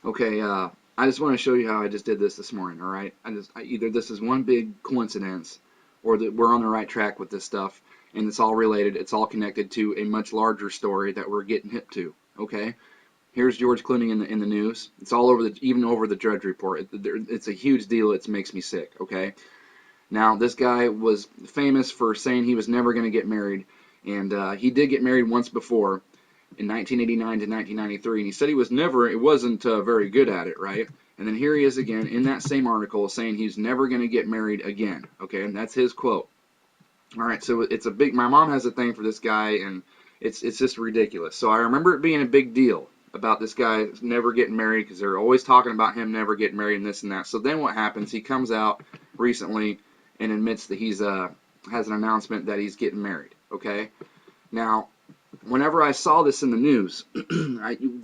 Okay, I just want to show you how I just did this morning, all right? Either this is one big coincidence or that we're on the right track with this stuff, and it's all related, it's all connected to a much larger story that we're getting hip to, okay? Here's George Clooney in the news. It's all over even over the Drudge Report. It's a huge deal. It makes me sick, okay? Now, this guy was famous for saying he was never going to get married, and he did get married once before, in 1989 to 1993, and he said he wasn't very good at it, right? And then here he is again in that same article saying he's never going to get married again, okay? And that's his quote. All right, so it's a big. My mom has a thing for this guy, and it's just ridiculous. So I remember it being a big deal about this guy never getting married because they're always talking about him never getting married and this and that. So then what happens? He comes out recently and admits that he's has an announcement that he's getting married. Okay, now whenever I saw this in the news,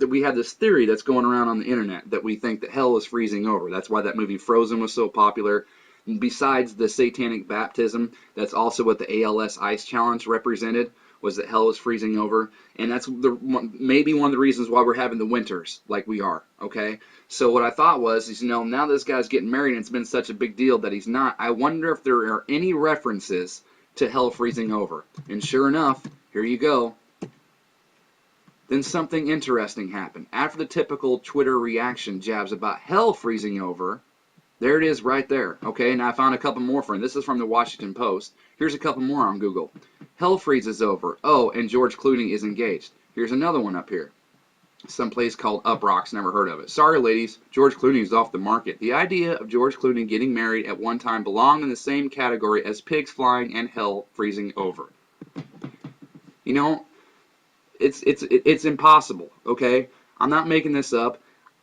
we had this theory that's going around on the internet that we think that hell is freezing over. That's why that movie Frozen was so popular. And besides the satanic baptism, that's also what the ALS Ice Challenge represented, was that hell was freezing over. And that's maybe one of the reasons why we're having the winters like we are, okay? So what I thought was, now this guy's getting married and it's been such a big deal that he's not, I wonder if there are any references to hell freezing over. And sure enough, here you go. Then something interesting happened. After the typical Twitter reaction jabs about hell freezing over, there it is right there. Okay, and I found a couple more from. This is from the Washington Post. Here's a couple more on Google. Hell freezes over. Oh, and George Clooney is engaged. Here's another one up here. Some place called Uprocks. Never heard of it. Sorry, ladies. George Clooney is off the market. The idea of George Clooney getting married at one time belonged in the same category as pigs flying and hell freezing over. You know, it's impossible, okay? I'm not making this up.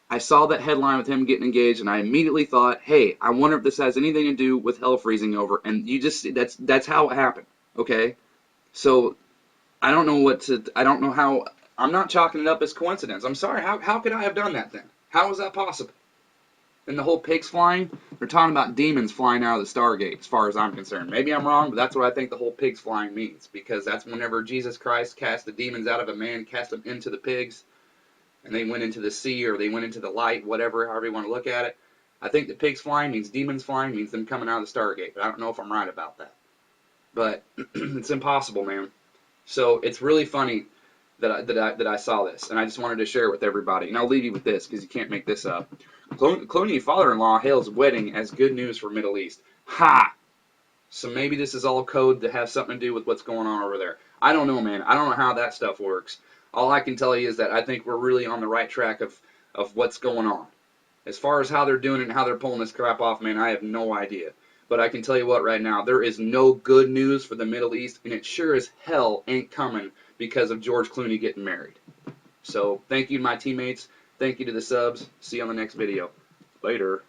I saw that headline with him getting engaged, and I immediately thought, hey, I wonder if this has anything to do with hell freezing over. And that's how it happened, okay? So I don't know how. I'm not chalking it up as coincidence. I'm sorry. How could I have done that then? How was that possible? And the whole pigs flying, they're talking about demons flying out of the Stargate, as far as I'm concerned. Maybe I'm wrong, but that's what I think the whole pigs flying means, because that's whenever Jesus Christ cast the demons out of a man, cast them into the pigs, and they went into the sea or they went into the light, whatever, however you want to look at it. I think the pigs flying means demons flying, means them coming out of the Stargate, but I don't know if I'm right about that. But it's impossible, man. So it's really funny that I saw this, and I just wanted to share it with everybody. And I'll leave you with this, because you can't make this up. Clooney father-in-law hails wedding as good news for Middle East. Ha! So maybe this is all code to have something to do with what's going on over there. I don't know, man. I don't know how that stuff works. All I can tell you is that I think we're really on the right track of what's going on. As far as how they're doing it and how they're pulling this crap off, man, I have no idea. But I can tell you what right now, there is no good news for the Middle East, and it sure as hell ain't coming because of George Clooney getting married. So thank you to my teammates. Thank you to the subs. See you on the next video. Later.